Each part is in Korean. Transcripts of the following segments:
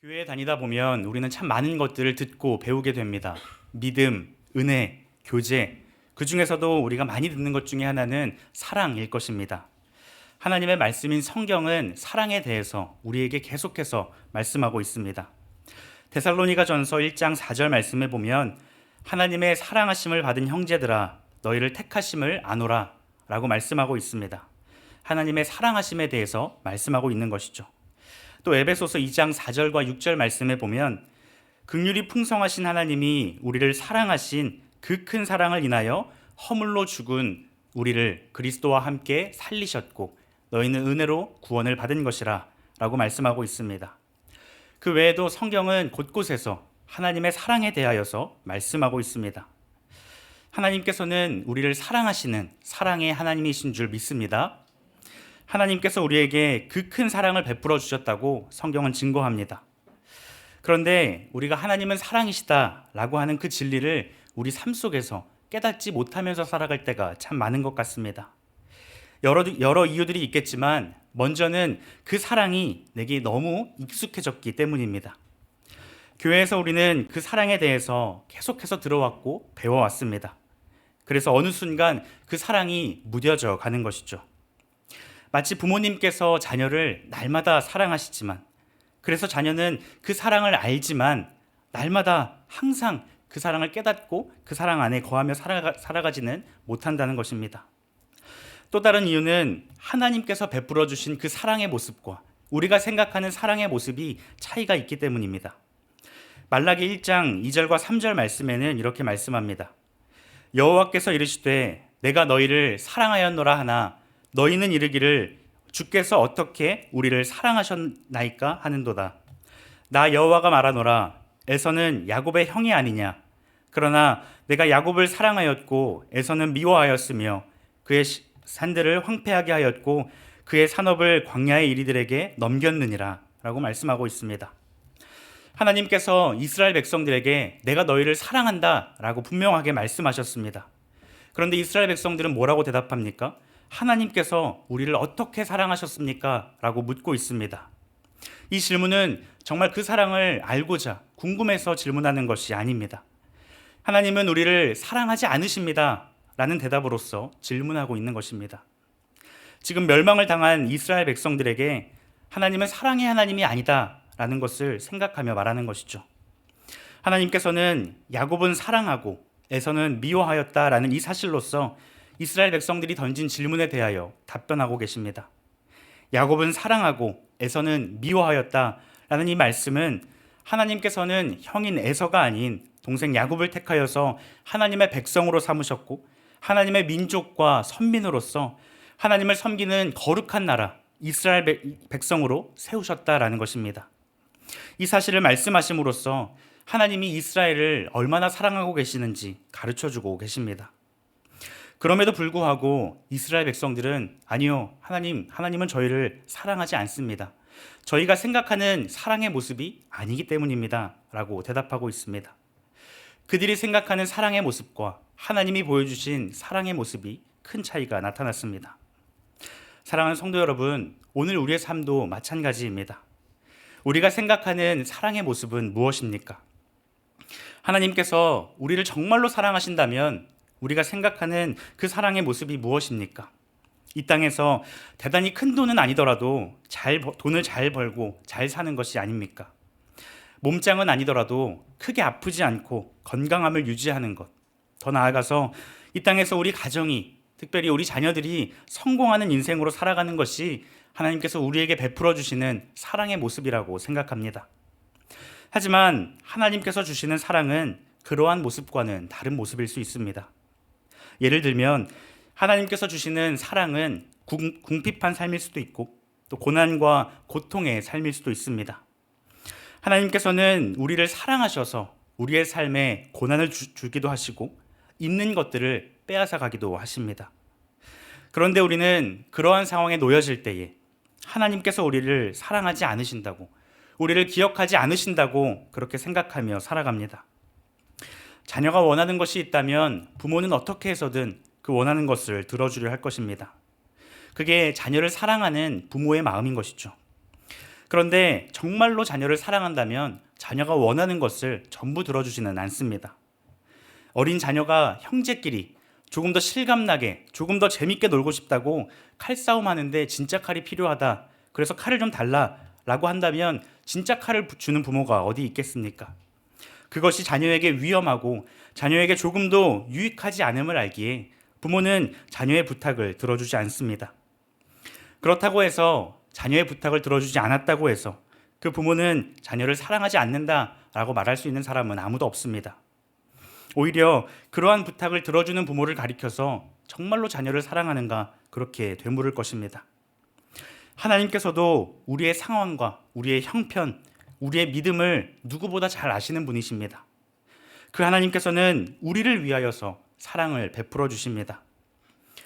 교회에 다니다 보면 우리는 참 많은 것들을 듣고 배우게 됩니다. 믿음, 은혜, 교제, 그 중에서도 우리가 많이 듣는 것 중에 하나는 사랑일 것입니다. 하나님의 말씀인 성경은 사랑에 대해서 우리에게 계속해서 말씀하고 있습니다. 데살로니가전서 1장 4절 말씀에 보면 하나님의 사랑하심을 받은 형제들아 너희를 택하심을 아노라 라고 말씀하고 있습니다. 하나님의 사랑하심에 대해서 말씀하고 있는 것이죠. 또 에베소서 2장 4절과 6절 말씀에 보면 긍휼이 풍성하신 하나님이 우리를 사랑하신 그 큰 사랑을 인하여 허물로 죽은 우리를 그리스도와 함께 살리셨고 너희는 은혜로 구원을 받은 것이라 라고 말씀하고 있습니다. 그 외에도 성경은 곳곳에서 하나님의 사랑에 대하여서 말씀하고 있습니다. 하나님께서는 우리를 사랑하시는 사랑의 하나님이신 줄 믿습니다. 하나님께서 우리에게 그 큰 사랑을 베풀어 주셨다고 성경은 증거합니다. 그런데 우리가 하나님은 사랑이시다라고 하는 그 진리를 우리 삶 속에서 깨닫지 못하면서 살아갈 때가 참 많은 것 같습니다. 여러 이유들이 있겠지만 먼저는 그 사랑이 내게 너무 익숙해졌기 때문입니다. 교회에서 우리는 그 사랑에 대해서 계속해서 들어왔고 배워왔습니다. 그래서 어느 순간 그 사랑이 무뎌져 가는 것이죠. 마치 부모님께서 자녀를 날마다 사랑하시지만 그래서 자녀는 그 사랑을 알지만 날마다 항상 그 사랑을 깨닫고 그 사랑 안에 거하며 살아가지는 못한다는 것입니다. 또 다른 이유는 하나님께서 베풀어 주신 그 사랑의 모습과 우리가 생각하는 사랑의 모습이 차이가 있기 때문입니다. 말라기 1장 2절과 3절 말씀에는 이렇게 말씀합니다. 여호와께서 이르시되 내가 너희를 사랑하였노라 하나 너희는 이르기를 주께서 어떻게 우리를 사랑하셨나이까 하는도다. 나 여호와가 말하노라 에서는 야곱의 형이 아니냐. 그러나 내가 야곱을 사랑하였고 에서는 미워하였으며 그의 산들을 황폐하게 하였고 그의 산업을 광야의 이리들에게 넘겼느니라 라고 말씀하고 있습니다. 하나님께서 이스라엘 백성들에게 내가 너희를 사랑한다 라고 분명하게 말씀하셨습니다. 그런데 이스라엘 백성들은 뭐라고 대답합니까? 하나님께서 우리를 어떻게 사랑하셨습니까? 라고 묻고 있습니다. 이 질문은 정말 그 사랑을 알고자 궁금해서 질문하는 것이 아닙니다. 하나님은 우리를 사랑하지 않으십니다. 라는 대답으로서 질문하고 있는 것입니다. 지금 멸망을 당한 이스라엘 백성들에게 하나님은 사랑의 하나님이 아니다. 라는 것을 생각하며 말하는 것이죠. 하나님께서는 야곱은 사랑하고 에서는 미워하였다라는 이 사실로서 이스라엘 백성들이 던진 질문에 대하여 답변하고 계십니다. 야곱은 사랑하고 에서는 미워하였다라는 이 말씀은 하나님께서는 형인 에서가 아닌 동생 야곱을 택하여서 하나님의 백성으로 삼으셨고 하나님의 민족과 선민으로서 하나님을 섬기는 거룩한 나라 이스라엘 백성으로 세우셨다라는 것입니다. 이 사실을 말씀하심으로써 하나님이 이스라엘을 얼마나 사랑하고 계시는지 가르쳐주고 계십니다. 그럼에도 불구하고 이스라엘 백성들은 아니요, 하나님은 저희를 사랑하지 않습니다. 저희가 생각하는 사랑의 모습이 아니기 때문입니다. 라고 대답하고 있습니다. 그들이 생각하는 사랑의 모습과 하나님이 보여주신 사랑의 모습이 큰 차이가 나타났습니다. 사랑하는 성도 여러분, 오늘 우리의 삶도 마찬가지입니다. 우리가 생각하는 사랑의 모습은 무엇입니까? 하나님께서 우리를 정말로 사랑하신다면 우리가 생각하는 그 사랑의 모습이 무엇입니까? 이 땅에서 대단히 큰 돈은 아니더라도 돈을 잘 벌고 잘 사는 것이 아닙니까? 몸짱은 아니더라도 크게 아프지 않고 건강함을 유지하는 것. 더 나아가서 이 땅에서 우리 가정이, 특별히 우리 자녀들이 성공하는 인생으로 살아가는 것이 하나님께서 우리에게 베풀어 주시는 사랑의 모습이라고 생각합니다. 하지만 하나님께서 주시는 사랑은 그러한 모습과는 다른 모습일 수 있습니다. 예를 들면 하나님께서 주시는 사랑은 궁핍한 삶일 수도 있고 또 고난과 고통의 삶일 수도 있습니다. 하나님께서는 우리를 사랑하셔서 우리의 삶에 고난을 주기도 하시고 있는 것들을 빼앗아 가기도 하십니다. 그런데 우리는 그러한 상황에 놓여질 때에 하나님께서 우리를 사랑하지 않으신다고, 우리를 기억하지 않으신다고 그렇게 생각하며 살아갑니다. 자녀가 원하는 것이 있다면 부모는 어떻게 해서든 그 원하는 것을 들어주려 할 것입니다. 그게 자녀를 사랑하는 부모의 마음인 것이죠. 그런데 정말로 자녀를 사랑한다면 자녀가 원하는 것을 전부 들어주지는 않습니다. 어린 자녀가 형제끼리 조금 더 실감나게, 조금 더 재밌게 놀고 싶다고 칼싸움 하는데 진짜 칼이 필요하다, 그래서 칼을 좀 달라 라고 한다면 진짜 칼을 주는 부모가 어디 있겠습니까? 그것이 자녀에게 위험하고 자녀에게 조금 더 유익하지 않음을 알기에 부모는 자녀의 부탁을 들어주지 않습니다. 그렇다고 해서 자녀의 부탁을 들어주지 않았다고 해서 그 부모는 자녀를 사랑하지 않는다라고 말할 수 있는 사람은 아무도 없습니다. 오히려 그러한 부탁을 들어주는 부모를 가리켜서 정말로 자녀를 사랑하는가 그렇게 되물을 것입니다. 하나님께서도 우리의 상황과 우리의 형편, 우리의 믿음을 누구보다 잘 아시는 분이십니다. 그 하나님께서는 우리를 위하여서 사랑을 베풀어 주십니다.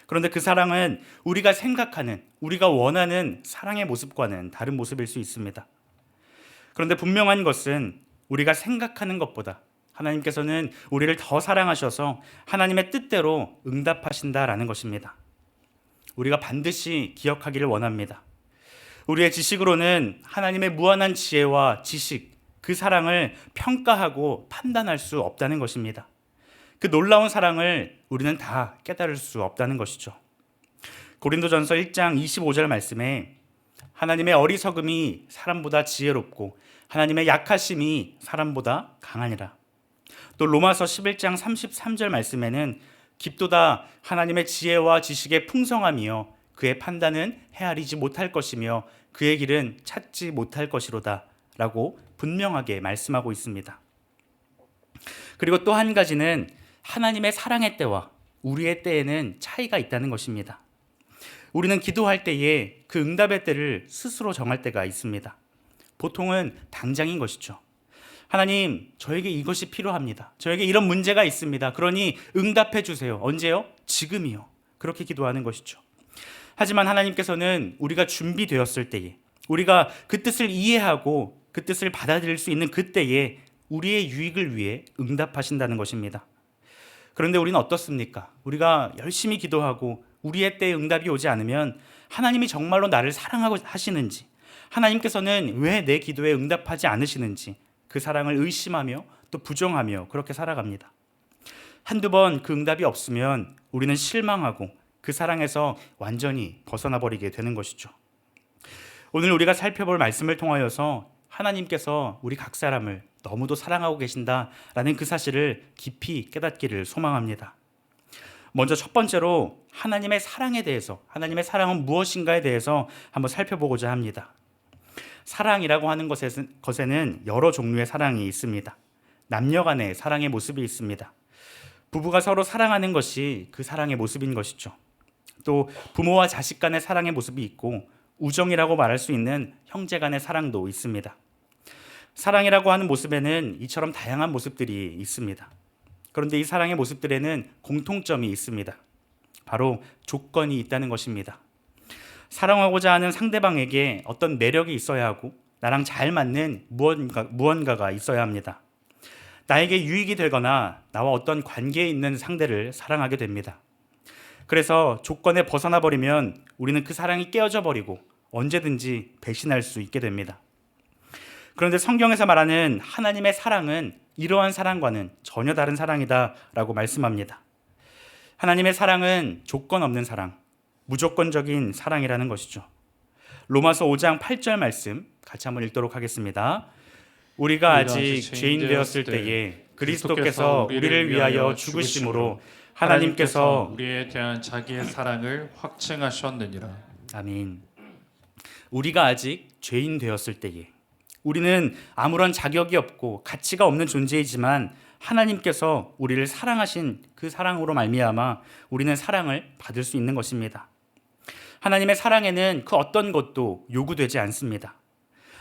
그런데 그 사랑은 우리가 생각하는, 우리가 원하는 사랑의 모습과는 다른 모습일 수 있습니다. 그런데 분명한 것은 우리가 생각하는 것보다 하나님께서는 우리를 더 사랑하셔서 하나님의 뜻대로 응답하신다라는 것입니다. 우리가 반드시 기억하기를 원합니다. 우리의 지식으로는 하나님의 무한한 지혜와 지식, 그 사랑을 평가하고 판단할 수 없다는 것입니다. 그 놀라운 사랑을 우리는 다 깨달을 수 없다는 것이죠. 고린도전서 1장 25절 말씀에 하나님의 어리석음이 사람보다 지혜롭고 하나님의 약하심이 사람보다 강하니라. 또 로마서 11장 33절 말씀에는 깊도다 하나님의 지혜와 지식의 풍성함이요 그의 판단은 헤아리지 못할 것이며 그의 길은 찾지 못할 것이로다 라고 분명하게 말씀하고 있습니다. 그리고 또 한 가지는 하나님의 사랑의 때와 우리의 때에는 차이가 있다는 것입니다. 우리는 기도할 때에 그 응답의 때를 스스로 정할 때가 있습니다. 보통은 당장인 것이죠. 하나님, 저에게 이것이 필요합니다. 저에게 이런 문제가 있습니다. 그러니 응답해 주세요. 언제요? 지금이요. 그렇게 기도하는 것이죠. 하지만 하나님께서는 우리가 준비되었을 때에, 우리가 그 뜻을 이해하고 그 뜻을 받아들일 수 있는 그때에 우리의 유익을 위해 응답하신다는 것입니다. 그런데 우리는 어떻습니까? 우리가 열심히 기도하고 우리의 때에 응답이 오지 않으면 하나님이 정말로 나를 사랑하고 하시는지, 하나님께서는 왜 내 기도에 응답하지 않으시는지 그 사랑을 의심하며 또 부정하며 그렇게 살아갑니다. 한두 번 그 응답이 없으면 우리는 실망하고 그 사랑에서 완전히 벗어나 버리게 되는 것이죠. 오늘 우리가 살펴볼 말씀을 통하여서 하나님께서 우리 각 사람을 너무도 사랑하고 계신다라는 그 사실을 깊이 깨닫기를 소망합니다. 먼저 첫 번째로 하나님의 사랑에 대해서, 하나님의 사랑은 무엇인가에 대해서 한번 살펴보고자 합니다. 사랑이라고 하는 것에는 여러 종류의 사랑이 있습니다. 남녀 간의 사랑의 모습이 있습니다. 부부가 서로 사랑하는 것이 그 사랑의 모습인 것이죠. 또 부모와 자식 간의 사랑의 모습이 있고 우정이라고 말할 수 있는 형제 간의 사랑도 있습니다. 사랑이라고 하는 모습에는 이처럼 다양한 모습들이 있습니다. 그런데 이 사랑의 모습들에는 공통점이 있습니다. 바로 조건이 있다는 것입니다. 사랑하고자 하는 상대방에게 어떤 매력이 있어야 하고 나랑 잘 맞는 무언가가 있어야 합니다. 나에게 유익이 되거나 나와 어떤 관계에 있는 상대를 사랑하게 됩니다. 그래서 조건에 벗어나 버리면 우리는 그 사랑이 깨어져 버리고 언제든지 배신할 수 있게 됩니다. 그런데 성경에서 말하는 하나님의 사랑은 이러한 사랑과는 전혀 다른 사랑이다라고 말씀합니다. 하나님의 사랑은 조건 없는 사랑, 무조건적인 사랑이라는 것이죠. 로마서 5장 8절 말씀 같이 한번 읽도록 하겠습니다. 우리가 아직 죄인 되었을 때에 그리스도께서 우리를 위하여 죽으심으로 하나님께서 우리에 대한 자기의 사랑을 확증하셨느니라. 아멘. 우리가 아직 죄인 되었을 때에, 우리는 아무런 자격이 없고 가치가 없는 존재이지만 하나님께서 우리를 사랑하신 그 사랑으로 말미암아 우리는 사랑을 받을 수 있는 것입니다. 하나님의 사랑에는 그 어떤 것도 요구되지 않습니다.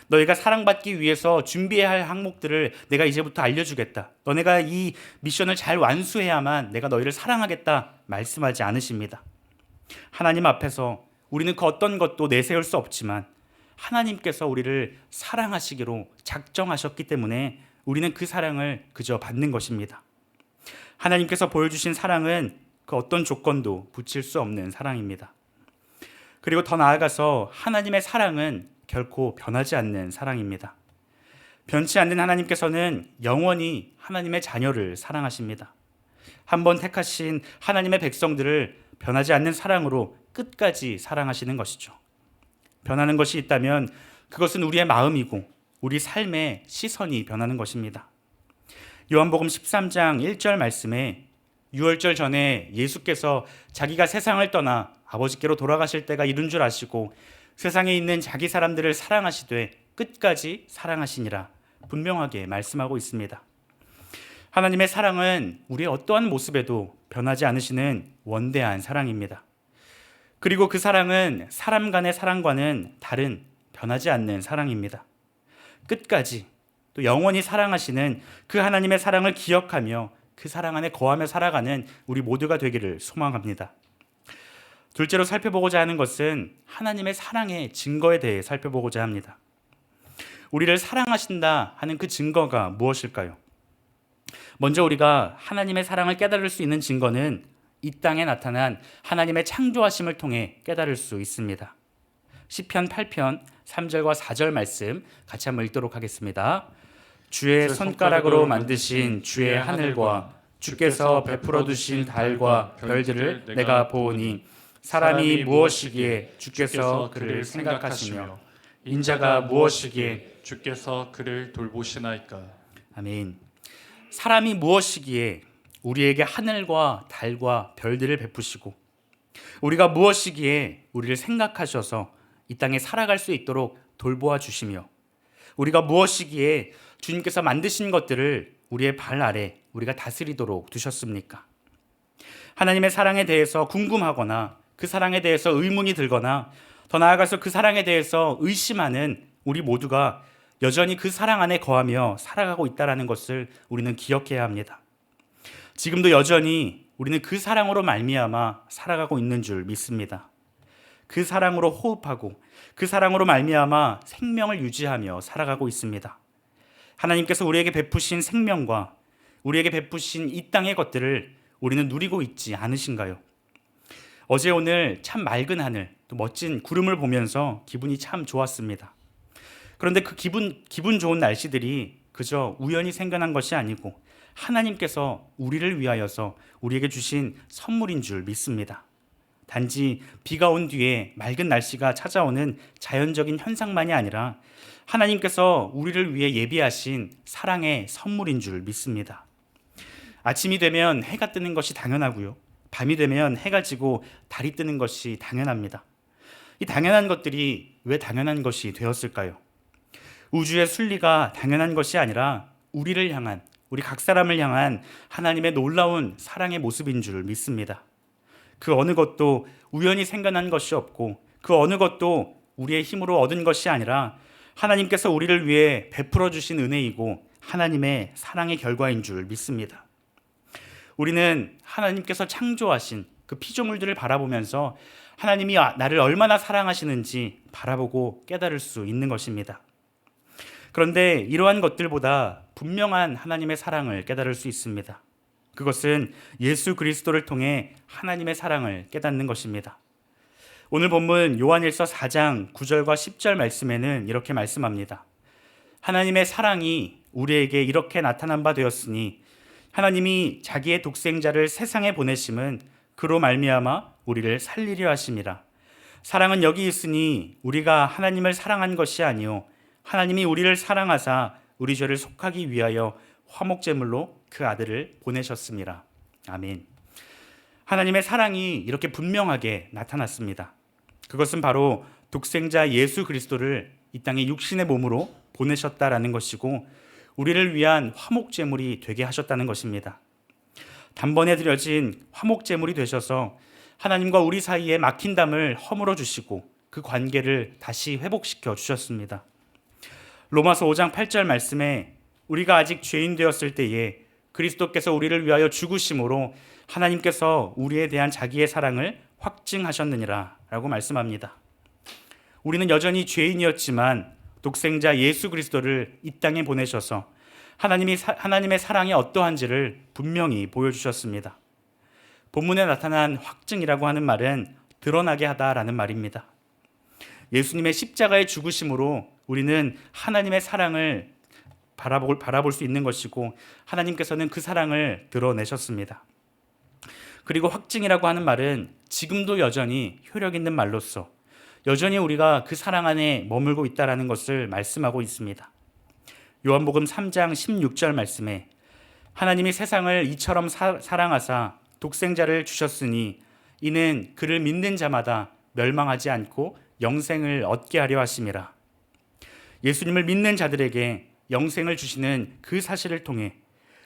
너희가 사랑받기 위해서 준비해야 할 항목들을 내가 이제부터 알려주겠다. 너네가 이 미션을 잘 완수해야만 내가 너희를 사랑하겠다 말씀하지 않으십니다. 하나님 앞에서 우리는 그 어떤 것도 내세울 수 없지만 하나님께서 우리를 사랑하시기로 작정하셨기 때문에 우리는 그 사랑을 그저 받는 것입니다. 하나님께서 보여주신 사랑은 그 어떤 조건도 붙일 수 없는 사랑입니다. 그리고 더 나아가서 하나님의 사랑은 결코 변하지 않는 사랑입니다. 변치 않는 하나님께서는 영원히 하나님의 자녀를 사랑하십니다. 한번 택하신 하나님의 백성들을 변하지 않는 사랑으로 끝까지 사랑하시는 것이죠. 변하는 것이 있다면 그것은 우리의 마음이고 우리 삶의 시선이 변하는 것입니다. 요한복음 13장 1절 말씀에 유월절 전에 예수께서 자기가 세상을 떠나 아버지께로 돌아가실 때가 이른 줄 아시고 세상에 있는 자기 사람들을 사랑하시되 끝까지 사랑하시니라 분명하게 말씀하고 있습니다. 하나님의 사랑은 우리의 어떠한 모습에도 변하지 않으시는 원대한 사랑입니다. 그리고 그 사랑은 사람 간의 사랑과는 다른 변하지 않는 사랑입니다. 끝까지 또 영원히 사랑하시는 그 하나님의 사랑을 기억하며 그 사랑 안에 거하며 살아가는 우리 모두가 되기를 소망합니다. 둘째로 살펴보고자 하는 것은 하나님의 사랑의 증거에 대해 살펴보고자 합니다. 우리를 사랑하신다 하는 그 증거가 무엇일까요? 먼저 우리가 하나님의 사랑을 깨달을 수 있는 증거는 이 땅에 나타난 하나님의 창조하심을 통해 깨달을 수 있습니다. 시편 8편 3절과 4절 말씀 같이 한번 읽도록 하겠습니다. 주의 손가락으로 만드신 주의 하늘과 주께서 베풀어 두신 달과 별들을 내가 보오니 사람이 무엇이기에 주께서 그를 생각하시며 인자가 무엇이기에 주께서 그를 돌보시나이까. 아멘. 사람이 무엇이기에 우리에게 하늘과 달과 별들을 베푸시고 우리가 무엇이기에 우리를 생각하셔서 이 땅에 살아갈 수 있도록 돌보아 주시며 우리가 무엇이기에 주님께서 만드신 것들을 우리의 발 아래 우리가 다스리도록 두셨습니까? 하나님의 사랑에 대해서 궁금하거나 그 사랑에 대해서 의문이 들거나 더 나아가서 그 사랑에 대해서 의심하는 우리 모두가 여전히 그 사랑 안에 거하며 살아가고 있다는 것을 우리는 기억해야 합니다. 지금도 여전히 우리는 그 사랑으로 말미암아 살아가고 있는 줄 믿습니다. 그 사랑으로 호흡하고 그 사랑으로 말미암아 생명을 유지하며 살아가고 있습니다. 하나님께서 우리에게 베푸신 생명과 우리에게 베푸신 이 땅의 것들을 우리는 누리고 있지 않으신가요? 어제 오늘 참 맑은 하늘, 또 멋진 구름을 보면서 기분이 참 좋았습니다. 그런데 그 기분 좋은 날씨들이 그저 우연히 생겨난 것이 아니고 하나님께서 우리를 위하여서 우리에게 주신 선물인 줄 믿습니다. 단지 비가 온 뒤에 맑은 날씨가 찾아오는 자연적인 현상만이 아니라 하나님께서 우리를 위해 예비하신 사랑의 선물인 줄 믿습니다. 아침이 되면 해가 뜨는 것이 당연하고요. 밤이 되면 해가 지고 달이 뜨는 것이 당연합니다. 이 당연한 것들이 왜 당연한 것이 되었을까요? 우주의 순리가 당연한 것이 아니라 우리를 향한, 우리 각 사람을 향한 하나님의 놀라운 사랑의 모습인 줄 믿습니다. 그 어느 것도 우연히 생겨난 것이 없고 그 어느 것도 우리의 힘으로 얻은 것이 아니라 하나님께서 우리를 위해 베풀어 주신 은혜이고 하나님의 사랑의 결과인 줄 믿습니다. 우리는 하나님께서 창조하신 그 피조물들을 바라보면서 하나님이 나를 얼마나 사랑하시는지 바라보고 깨달을 수 있는 것입니다. 그런데 이러한 것들보다 분명한 하나님의 사랑을 깨달을 수 있습니다. 그것은 예수 그리스도를 통해 하나님의 사랑을 깨닫는 것입니다. 오늘 본문 요한일서 4장 9절과 10절 말씀에는 이렇게 말씀합니다. 하나님의 사랑이 우리에게 이렇게 나타난 바 되었으니 하나님이 자기의 독생자를 세상에 보내심은 그로 말미암아 우리를 살리려 하심이라. 사랑은 여기 있으니 우리가 하나님을 사랑한 것이 아니요 하나님이 우리를 사랑하사 우리 죄를 속하기 위하여 화목제물로 그 아들을 보내셨습니다. 아멘. 하나님의 사랑이 이렇게 분명하게 나타났습니다. 그것은 바로 독생자 예수 그리스도를 이 땅에 육신의 몸으로 보내셨다라는 것이고 우리를 위한 화목제물이 되게 하셨다는 것입니다. 단번에 드려진 화목제물이 되셔서 하나님과 우리 사이에 막힌 담을 허물어 주시고 그 관계를 다시 회복시켜 주셨습니다. 로마서 5장 8절 말씀에 우리가 아직 죄인 되었을 때에 그리스도께서 우리를 위하여 죽으심으로 하나님께서 우리에 대한 자기의 사랑을 확증하셨느니라 라고 말씀합니다. 우리는 여전히 죄인이었지만 독생자 예수 그리스도를 이 땅에 보내셔서 하나님의 사랑이 어떠한지를 분명히 보여주셨습니다. 본문에 나타난 확증이라고 하는 말은 드러나게 하다라는 말입니다. 예수님의 십자가의 죽으심으로 우리는 하나님의 사랑을 바라볼 수 있는 것이고 하나님께서는 그 사랑을 드러내셨습니다. 그리고 확증이라고 하는 말은 지금도 여전히 효력 있는 말로서 여전히 우리가 그 사랑 안에 머물고 있다는 것을 말씀하고 있습니다. 요한복음 3장 16절 말씀에 하나님이 세상을 이처럼 사랑하사 독생자를 주셨으니 이는 그를 믿는 자마다 멸망하지 않고 영생을 얻게 하려 하심이라. 예수님을 믿는 자들에게 영생을 주시는 그 사실을 통해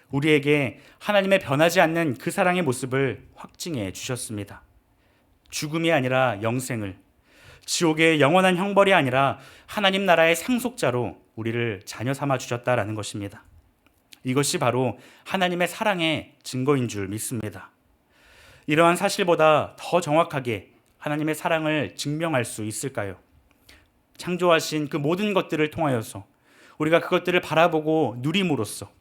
우리에게 하나님의 변하지 않는 그 사랑의 모습을 확증해 주셨습니다. 죽음이 아니라 영생을, 지옥의 영원한 형벌이 아니라 하나님 나라의 상속자로 우리를 자녀 삼아 주셨다라는 것입니다. 이것이 바로 하나님의 사랑의 증거인 줄 믿습니다. 이러한 사실보다 더 정확하게 하나님의 사랑을 증명할 수 있을까요? 창조하신 그 모든 것들을 통하여서 우리가 그것들을 바라보고 누림으로써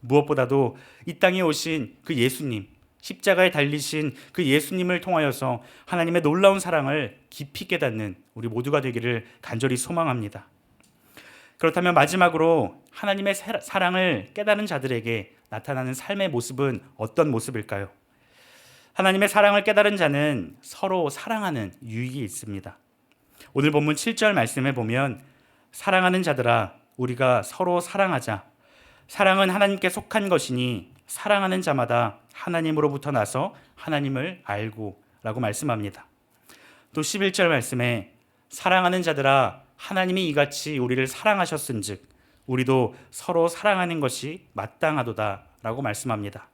무엇보다도 이 땅에 오신 그 예수님, 십자가에 달리신 그 예수님을 통하여서 하나님의 놀라운 사랑을 깊이 깨닫는 우리 모두가 되기를 간절히 소망합니다. 그렇다면 마지막으로 하나님의 사랑을 깨달은 자들에게 나타나는 삶의 모습은 어떤 모습일까요? 하나님의 사랑을 깨달은 자는 서로 사랑하는 유익이 있습니다. 오늘 본문 7절 말씀에 보면 사랑하는 자들아 우리가 서로 사랑하자. 사랑은 하나님께 속한 것이니 사랑하는 자마다 하나님으로부터 나서 하나님을 알고 라고 말씀합니다. 또 11절 말씀에 사랑하는 자들아 하나님이 이같이 우리를 사랑하셨은즉 우리도 서로 사랑하는 것이 마땅하도다 라고 말씀합니다.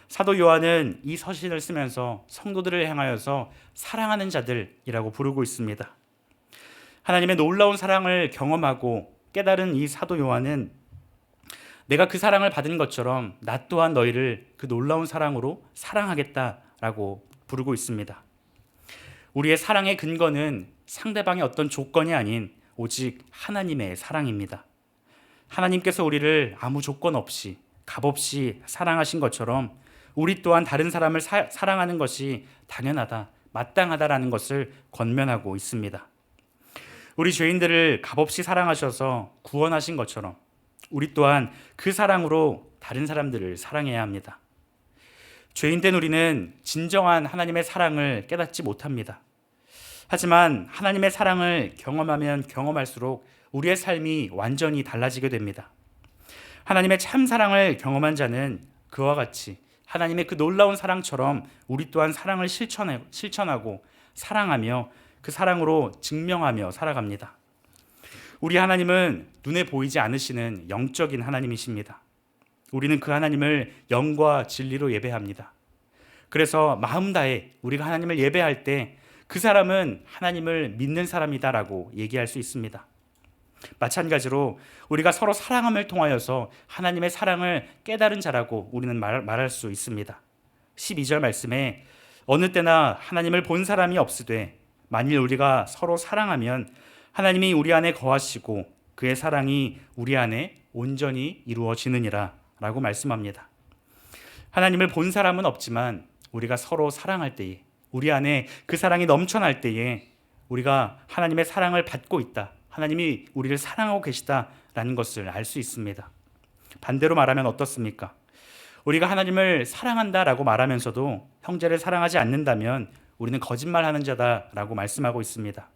사도 요한은 이 서신을 쓰면서 성도들을 향하여서 사랑하는 자들이라고 부르고 있습니다. 하나님의 놀라운 사랑을 경험하고 깨달은 이 사도 요한은 내가 그 사랑을 받은 것처럼 나 또한 너희를 그 놀라운 사랑으로 사랑하겠다라고 부르고 있습니다. 우리의 사랑의 근거는 상대방의 어떤 조건이 아닌 오직 하나님의 사랑입니다. 하나님께서 우리를 아무 조건 없이 값없이 사랑하신 것처럼 우리 또한 다른 사람을 사랑하는 것이 당연하다, 마땅하다라는 것을 권면하고 있습니다. 우리 죄인들을 값없이 사랑하셔서 구원하신 것처럼 우리 또한 그 사랑으로 다른 사람들을 사랑해야 합니다. 죄인된 우리는 진정한 하나님의 사랑을 깨닫지 못합니다. 하지만 하나님의 사랑을 경험하면 경험할수록 우리의 삶이 완전히 달라지게 됩니다. 하나님의 참 사랑을 경험한 자는 그와 같이 하나님의 그 놀라운 사랑처럼 우리 또한 사랑을 실천하고 사랑하며 그 사랑으로 증명하며 살아갑니다. 우리 하나님은 눈에 보이지 않으시는 영적인 하나님이십니다. 우리는 그 하나님을 영과 진리로 예배합니다. 그래서 마음 다해 우리가 하나님을 예배할 때 그 사람은 하나님을 믿는 사람이다라고 얘기할 수 있습니다. 마찬가지로 우리가 서로 사랑함을 통하여서 하나님의 사랑을 깨달은 자라고 우리는 말할 수 있습니다. 12절 말씀에 어느 때나 하나님을 본 사람이 없으되 만일 우리가 서로 사랑하면 하나님이 우리 안에 거하시고 그의 사랑이 우리 안에 온전히 이루어지느니라 라고 말씀합니다. 하나님을 본 사람은 없지만 우리가 서로 사랑할 때에 우리 안에 그 사랑이 넘쳐날 때에 우리가 하나님의 사랑을 받고 있다. 하나님이 우리를 사랑하고 계시다라는 것을 알 수 있습니다. 반대로 말하면 어떻습니까? 우리가 하나님을 사랑한다라고 말하면서도 형제를 사랑하지 않는다면 우리는 거짓말하는 자다라고 말씀하고 있습니다.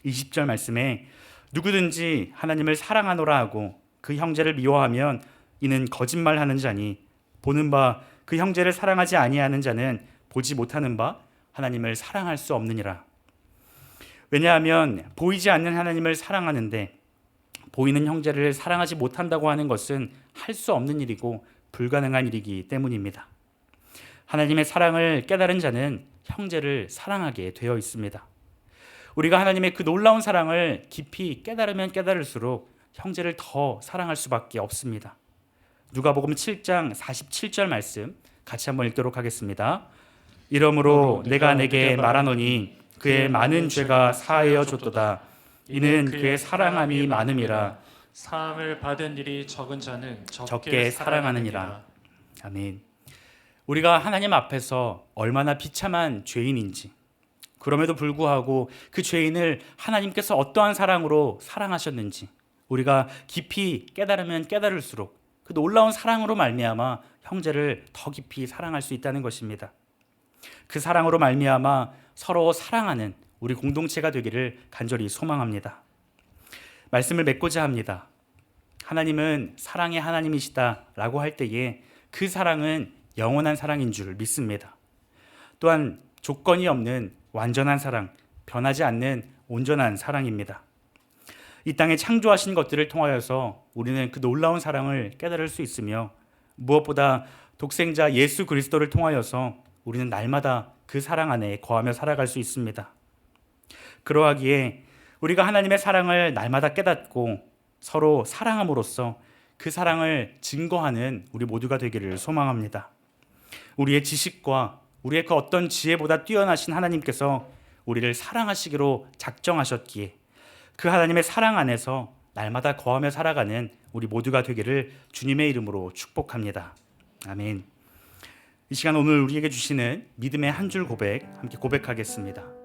20절 말씀에 누구든지 하나님을 사랑하노라 하고 그 형제를 미워하면 이는 거짓말하는 자니 보는 바 그 형제를 사랑하지 아니하는 자는 보지 못하는 바 하나님을 사랑할 수 없느니라. 왜냐하면 보이지 않는 하나님을 사랑하는데 보이는 형제를 사랑하지 못한다고 하는 것은 할 수 없는 일이고 불가능한 일이기 때문입니다. 하나님의 사랑을 깨달은 자는 형제를 사랑하게 되어 있습니다. 우리가 하나님의 그 놀라운 사랑을 깊이 깨달으면 깨달을수록 형제를 더 사랑할 수밖에 없습니다. 누가복음 7장 47절 말씀 같이 한번 읽도록 하겠습니다. 이러므로 내가 내게 말하노니 그의 많은 죄가 사하여 줬도다. 이는 그의 사랑함이 많음이라. 사함을 받은 일이 적은 자는 적게 사랑하느니라. 아멘. 우리가 하나님 앞에서 얼마나 비참한 죄인인지, 그럼에도 불구하고 그 죄인을 하나님께서 어떠한 사랑으로 사랑하셨는지 우리가 깊이 깨달으면 깨달을수록 그 놀라운 사랑으로 말미암아 형제를 더 깊이 사랑할 수 있다는 것입니다. 그 사랑으로 말미암아 서로 사랑하는 우리 공동체가 되기를 간절히 소망합니다. 말씀을 맺고자 합니다. 하나님은 사랑의 하나님이시다라고 할 때에 그 사랑은 영원한 사랑인 줄 믿습니다. 또한 조건이 없는 완전한 사랑, 변하지 않는 온전한 사랑입니다. 이 땅에 창조하신 것들을 통하여서 우리는 그 놀라운 사랑을 깨달을 수 있으며 무엇보다 독생자 예수 그리스도를 통하여서 우리는 날마다 그 사랑 안에 거하며 살아갈 수 있습니다. 그러하기에 우리가 하나님의 사랑을 날마다 깨닫고 서로 사랑함으로써 그 사랑을 증거하는 우리 모두가 되기를 소망합니다. 우리의 지식과 우리의 그 어떤 지혜보다 뛰어나신 하나님께서 우리를 사랑하시기로 작정하셨기에 그 하나님의 사랑 안에서 날마다 거하며 살아가는 우리 모두가 되기를 주님의 이름으로 축복합니다. 아멘. 이 시간 오늘 우리에게 주시는 믿음의 한 줄 고백 함께 고백하겠습니다.